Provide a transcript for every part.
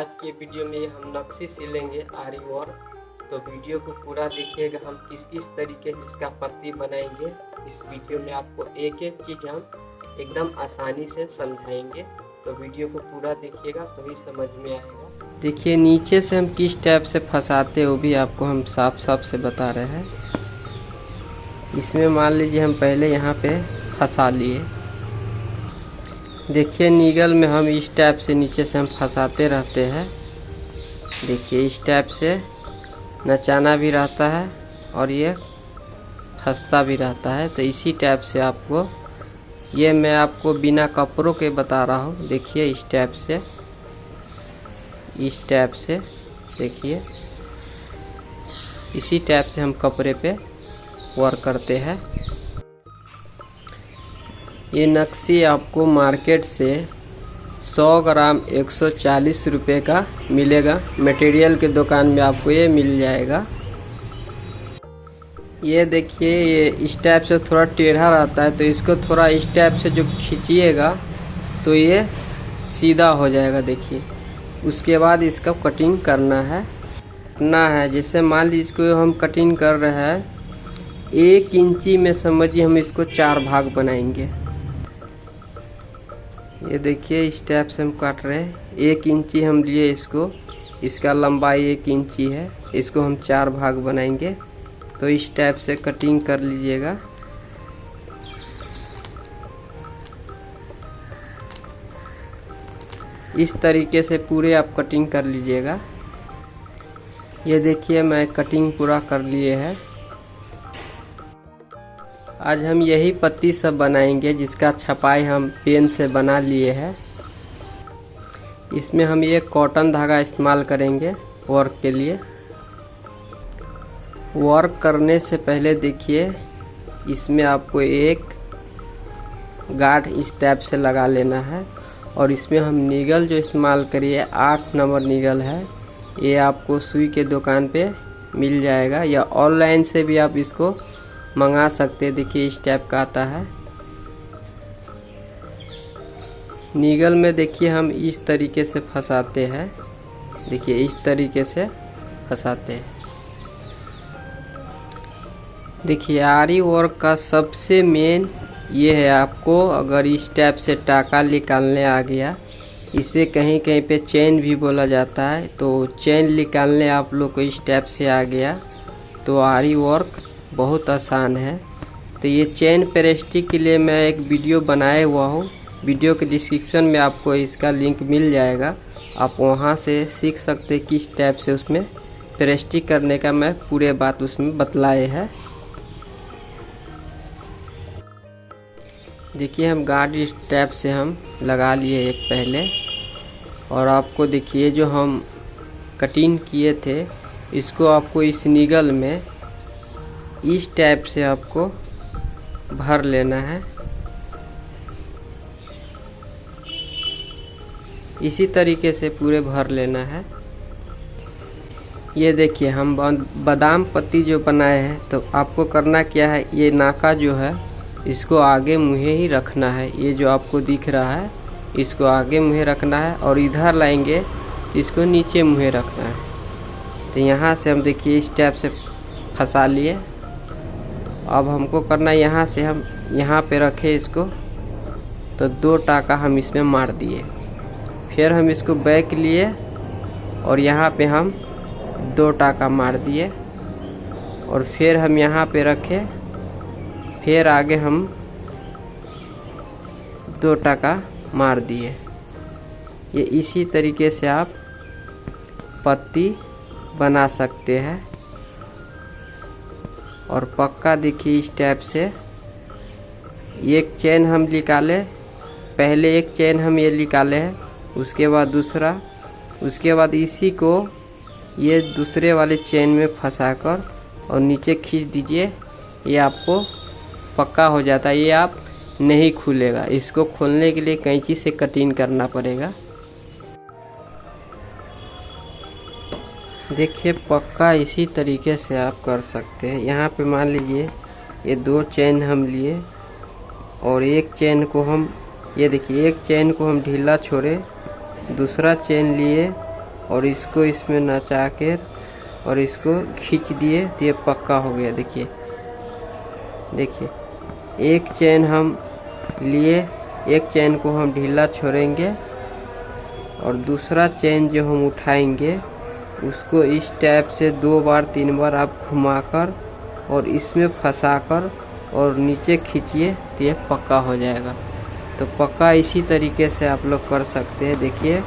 आज के वीडियो में हम नक्शे सिलेंगे आरी वर्क। तो वीडियो को पूरा देखिएगा, हम किस किस तरीके से इसका पत्ती बनाएंगे। इस वीडियो में आपको एक एक चीज़ हम एकदम आसानी से समझाएंगे। तो वीडियो को पूरा देखिएगा तो ही समझ में आएगा। देखिए नीचे से हम किस टाइप से फंसाते वो भी आपको हम साफ साफ से बता रहे हैं। इसमें मान लीजिए हम पहले यहाँ पे फंसा लिए। देखिए नीगल में हम इस टाइप से नीचे से हम फंसाते रहते हैं। देखिए इस टाइप से नचाना भी रहता है और ये फंसता भी रहता है। तो इसी टाइप से आपको, ये मैं आपको बिना कपड़ों के बता रहा हूँ। देखिए इस टाइप से देखिए इसी टाइप से हम कपड़े पे वर्क करते हैं। ये नक्शे आपको मार्केट से 100 ग्राम 140 रुपये का मिलेगा। मटेरियल के दुकान में आपको ये मिल जाएगा। ये देखिए ये इस टाइप से थोड़ा टेढ़ा रहता है, तो इसको थोड़ा इस टाइप से जो खींचिएगा तो ये सीधा हो जाएगा। देखिए उसके बाद इसका कटिंग करना है। जैसे मान लीजिए इसको हम कटिंग कर रहे हैं 1 इंची में, समझिए हम इसको 4 भाग बनाएंगे। ये देखिए इस टाइप से हम काट रहे हैं। 1 इंची हम लिए इसको, इसका लंबाई 1 इंची है। इसको हम 4 भाग बनाएंगे। तो इस टाइप से कटिंग कर लीजिएगा। इस तरीके से पूरे आप कटिंग कर लीजिएगा। ये देखिए मैं कटिंग पूरा कर लिए है। आज हम यही पत्ती सब बनाएंगे जिसका छपाई हम पेन से बना लिए हैं। इसमें हम ये कॉटन धागा इस्तेमाल करेंगे वर्क के लिए। वर्क करने से पहले देखिए इसमें आपको एक गांठ इस टाइप से लगा लेना है। और इसमें हम नीगल जो इस्तेमाल करिए 8 नंबर नीगल है। ये आपको सुई के दुकान पे मिल जाएगा या ऑनलाइन से भी आप इसको मंगा सकते हैं। देखिए इस टाइप का आता है। नीगल में देखिए हम इस तरीके से फंसाते हैं। देखिए इस तरीके से फंसाते हैं। देखिए आरी वर्क का सबसे मेन ये है, आपको अगर इस टाइप से टाका निकालने आ गया, इसे कहीं कहीं पे चेन भी बोला जाता है, तो चेन निकालने आप लोग को इस टाइप से आ गया तो आरी वर्क बहुत आसान है। तो ये चेन प्रेस्टिक के लिए मैं एक वीडियो बनाया हुआ हूँ। वीडियो के डिस्क्रिप्शन में आपको इसका लिंक मिल जाएगा। आप वहाँ से सीख सकते हैं किस टाइप से उसमें प्रेस्टिक करने का मैं पूरे बात उसमें बतलाए है। देखिए हम गार्ड इस टाइप से हम लगा लिए एक पहले। और आपको देखिए जो हम कटिंग किए थे इसको आपको इस नीगल में इस टाइप से आपको भर लेना है। इसी तरीके से पूरे भर लेना है। ये देखिए हम बादाम पत्ती जो बनाए हैं, तो आपको करना क्या है, ये नाका जो है इसको आगे मुँहे ही रखना है। ये जो आपको दिख रहा है इसको आगे मुँहे रखना है और इधर लाएंगे तो इसको नीचे मुँहे रखना है। तो यहाँ से हम देखिए इस टाइप से फंसा लिए। अब हमको करना, यहाँ से हम यहाँ पे रखे इसको, तो 2 टाका हम इसमें मार दिए। फिर हम इसको बैक लिए और यहाँ पे हम 2 टाका मार दिए। और फिर हम यहाँ पे रखे, फिर आगे हम 2 टाका मार दिए। ये इसी तरीके से आप पत्ती बना सकते हैं। और पक्का देखिए इस टाइप से एक चेन हम निकाले, पहले एक चेन हम ये निकाले हैं, उसके बाद दूसरा, उसके बाद इसी को ये दूसरे वाले चेन में फंसाकर और नीचे खींच दीजिए। ये आपको पक्का हो जाता है। ये आप नहीं खुलेगा। इसको खोलने के लिए कैंची से कटिंग करना पड़ेगा। देखिए पक्का इसी तरीके से आप कर सकते हैं। यहाँ पे मान लीजिए ये 2 चेन हम लिए और एक चेन को हम, ये देखिए एक चेन को हम ढीला छोड़े, दूसरा चेन लिए और इसको इसमें नचा के और इसको खींच दिए तो ये पक्का हो गया। देखिए देखिए, एक चेन हम लिए, एक चेन को हम ढीला छोड़ेंगे और दूसरा चेन जो हम उठाएंगे उसको इस टाइप से 2 बार 3 बार आप घुमाकर और इसमें फंसाकर और नीचे खींचिए तो ये पक्का हो जाएगा। तो पक्का इसी तरीके से आप लोग कर सकते हैं। देखिए,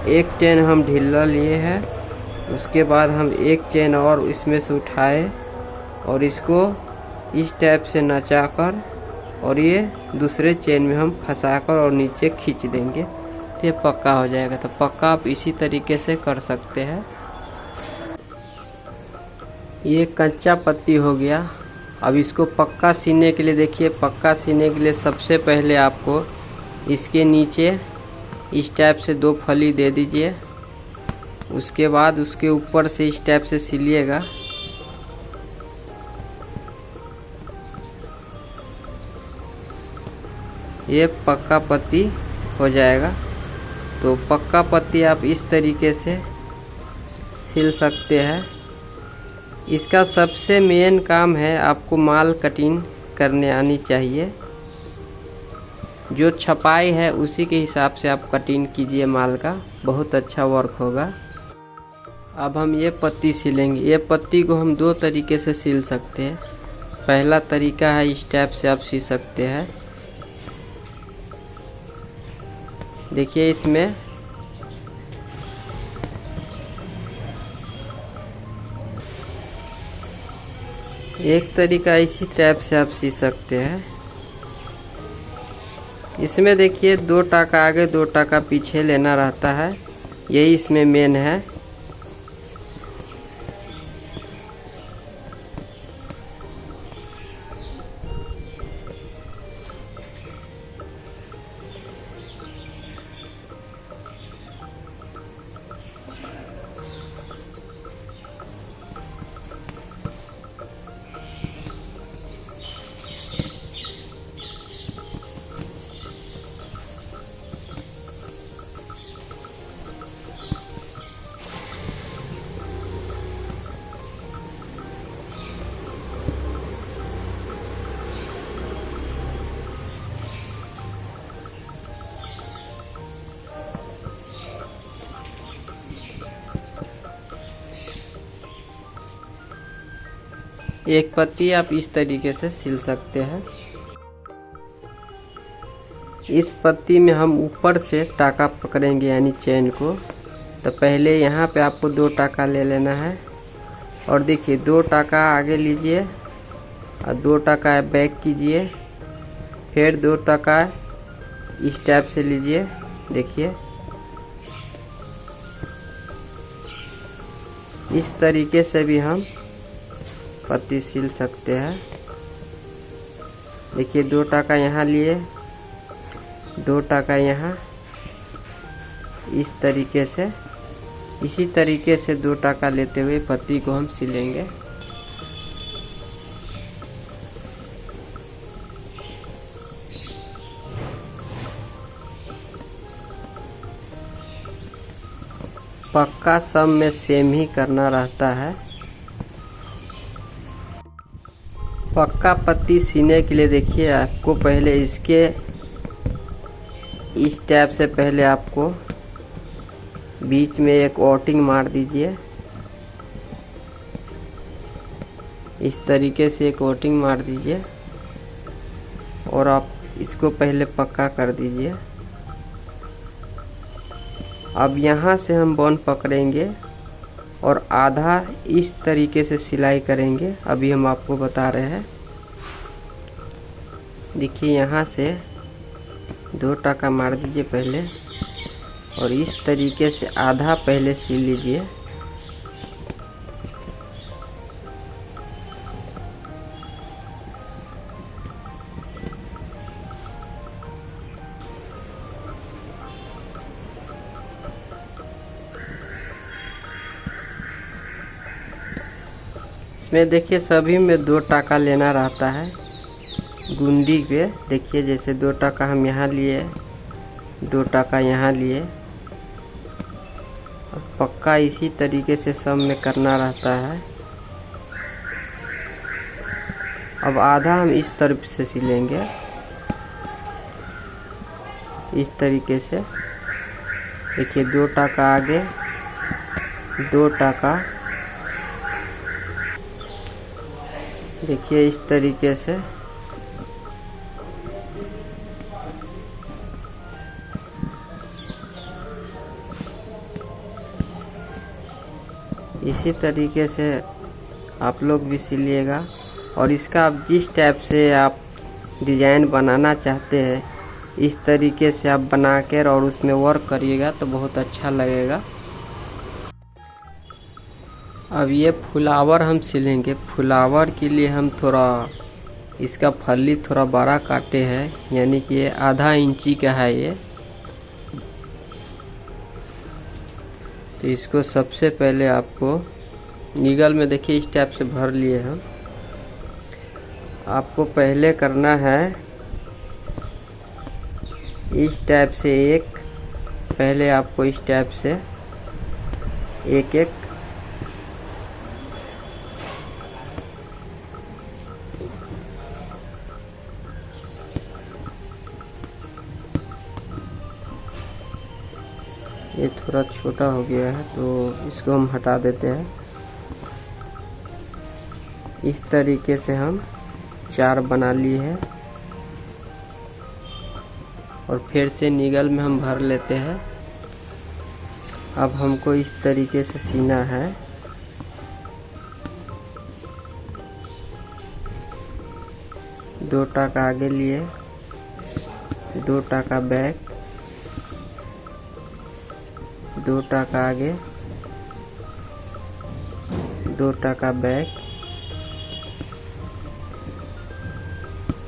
एक चेन हम ढीला लिए हैं, उसके बाद हम एक चेन और इसमें से उठाए और इसको इस टाइप से नचाकर और ये दूसरे चेन में हम फंसाकर और नीचे खींच देंगे तो ये पक्का हो जाएगा। तो पक्का आप इसी तरीके से कर सकते हैं। ये कच्चा पत्ती हो गया। अब इसको पक्का सीने के लिए, देखिए पक्का सीने के लिए सबसे पहले आपको इसके नीचे इस टाइप से 2 फली दे दीजिए। उसके बाद उसके ऊपर से इस टाइप से सिलिएगा। ये पक्का पत्ती हो जाएगा। तो पक्का पत्ती आप इस तरीके से सिल सकते हैं। इसका सबसे मेन काम है आपको माल कटिंग करने आनी चाहिए। जो छपाई है उसी के हिसाब से आप कटिंग कीजिए माल का, बहुत अच्छा वर्क होगा। अब हम ये पत्ती सिलेंगे। ये पत्ती को हम 2 तरीके से सिल सकते हैं। पहला तरीका है इस टाइप से आप सी सकते हैं। देखिए इसमें एक तरीका इसी टाइप से आप सी सकते हैं। इसमें देखिए 2 टाका आगे 2 टाका पीछे लेना रहता है, यही इसमें मेन है। एक पत्ती आप इस तरीके से सिल सकते हैं। इस पत्ती में हम ऊपर से टाका पकड़ेंगे यानी चेन को। तो पहले यहाँ पे आपको 2 टाका ले लेना है और देखिए 2 टाका आगे लीजिए और 2 टाका बैक कीजिए, फिर 2 टाका इस टाइप से लीजिए। देखिए इस तरीके से भी हम पत्ती सिल सकते हैं। देखिए 2 टाका यहाँ लिए, 2 टाका यहाँ, इस तरीके से, इसी तरीके से 2 टाका लेते हुए पत्ती को हम सिलेंगे। पक्का सब में सेम ही करना रहता है। पक्का पत्ती सीने के लिए देखिए आपको पहले इसके इस टाइप से पहले आपको बीच में एक ओटिंग मार दीजिए। इस तरीके से एक ओटिंग मार दीजिए और आप इसको पहले पक्का कर दीजिए। अब यहाँ से हम बॉन पकड़ेंगे और आधा इस तरीके से सिलाई करेंगे। अभी हम आपको बता रहे हैं। देखिए यहाँ से 2 टाका मार दीजिए पहले और इस तरीके से आधा पहले सिल लीजिए। इसमें देखिए सभी में 2 टाका लेना रहता है। गुंडी पे देखिए जैसे 2 टाका हम यहाँ लिए, 2 टाका यहाँ लिए, पक्का इसी तरीके से सब में करना रहता है। अब आधा हम इस तरफ से सिलेंगे, इस तरीके से। देखिए 2 टाका आगे, 2 टाका, देखिए इस तरीके से। इसी तरीके से आप लोग भी सिलिएगा। और इसका आप जिस टाइप से आप डिज़ाइन बनाना चाहते हैं इस तरीके से आप बना कर और उसमें वर्क करिएगा तो बहुत अच्छा लगेगा। अब ये फ्लावर हम सिलेंगे। फ्लावर के लिए हम थोड़ा इसका फली थोड़ा बड़ा काटे हैं, यानी कि ये आधा इंची का है ये। तो इसको सबसे पहले आपको नीगल में देखिए इस टाइप से भर लिए हम। आपको पहले करना है इस टाइप से एक, पहले आपको इस टाइप से एक एक ये थोड़ा छोटा हो गया है तो इसको हम हटा देते हैं। इस तरीके से हम 4 बना लिए हैं और फिर से नीगल में हम भर लेते हैं। अब हमको इस तरीके से सीना है। दो टाका आगे लिए, 2 टाका बैक, 2 टाका आगे, 2 टाका बैक,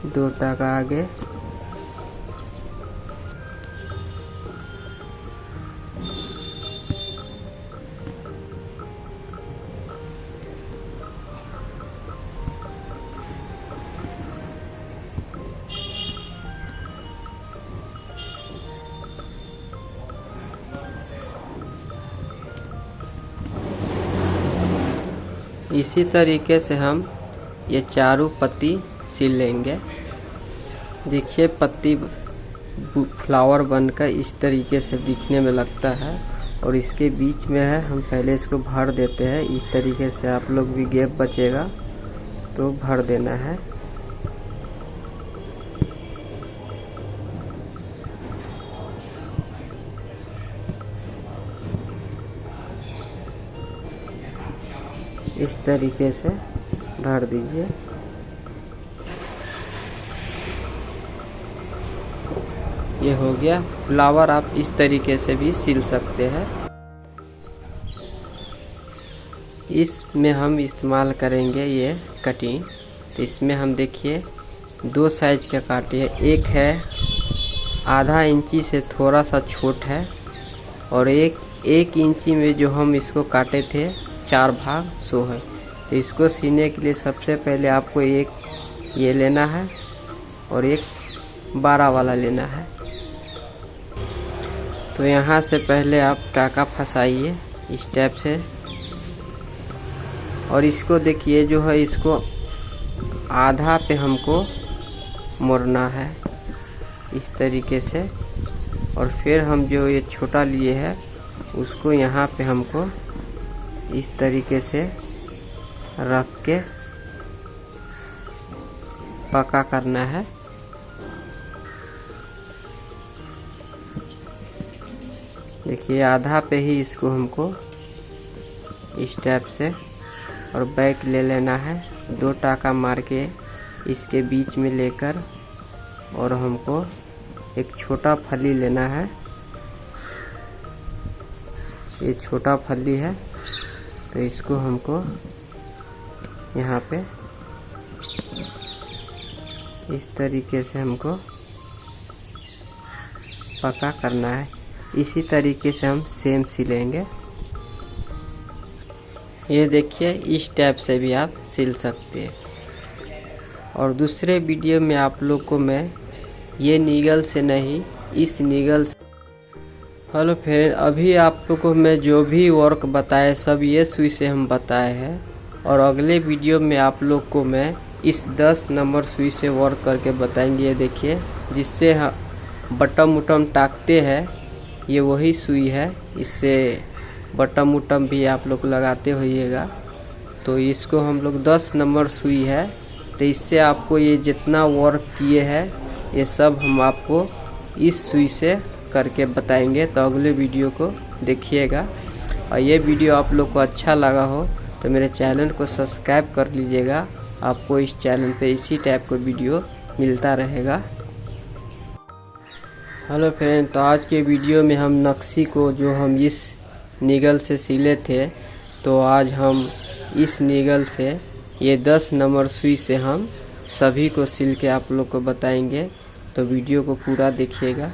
2 टाका आगे, इसी तरीके से हम ये चारों पत्ती सिल लेंगे। देखिए पत्ती फ्लावर बनकर इस तरीके से दिखने में लगता है और इसके बीच में है, हम पहले इसको भर देते हैं। इस तरीके से आप लोग भी गैप बचेगा तो भर देना है। इस तरीके से भर दीजिए। ये हो गया फ्लावर। आप इस तरीके से भी सिल सकते हैं। इसमें हम इस्तेमाल करेंगे ये कटिंग। तो इसमें हम देखिए 2 साइज के काटे हैं। एक है आधा इंची से थोड़ा सा छोट है और एक इंची में जो हम इसको काटे थे 4 भाग सो है। तो इसको सीने के लिए सबसे पहले आपको एक ये लेना है और एक 12 वाला लेना है। तो यहाँ से पहले आप टाका फंसाइए इस टाइप से और इसको देखिए जो है इसको आधा पे हमको मोड़ना है इस तरीके से। और फिर हम जो ये छोटा लिए है उसको यहाँ पे हमको इस तरीके से रख के पक्का करना है। देखिए आधा पे ही इसको हमको इस टाइप से और बैक ले लेना है। 2 टाका मार के इसके बीच में लेकर और हमको एक छोटा फली लेना है। ये छोटा फली है तो इसको हमको यहाँ पे इस तरीके से हमको पक्का करना है। इसी तरीके से हम सेम सिलेंगे। ये देखिए इस टाइप से भी आप सिल सकते हैं। और दूसरे वीडियो में आप लोग को मैं ये नीगल से नहीं इस नीगल से हेलो फ्रेंड, अभी आप लोग को मैं जो भी वर्क बताए सब ये सुई से हम बताए हैं, और अगले वीडियो में आप लोग को मैं इस 10 नंबर सुई से वर्क करके बताएंगे। ये देखिए, जिससे बटम उटम टाकते हैं, ये वही सुई है। इससे बटम उटम भी आप लोग लगाते होइएगा। तो इसको हम लोग 10 नंबर सुई है, तो इससे आपको ये जितना वर्क किए हैं ये सब हम आपको इस सुई से करके बताएंगे। तो अगले वीडियो को देखिएगा, और ये वीडियो आप लोग को अच्छा लगा हो तो मेरे चैनल को सब्सक्राइब कर लीजिएगा। आपको इस चैनल पे इसी टाइप का वीडियो मिलता रहेगा। हेलो फ्रेंड, तो आज के वीडियो में हम नक्शी को जो हम इस नीगल से सिले थे, तो आज हम इस नीगल से ये 10 नंबर सुई से हम सभी को सिल के आप लोग को बताएंगे। तो वीडियो को पूरा देखिएगा।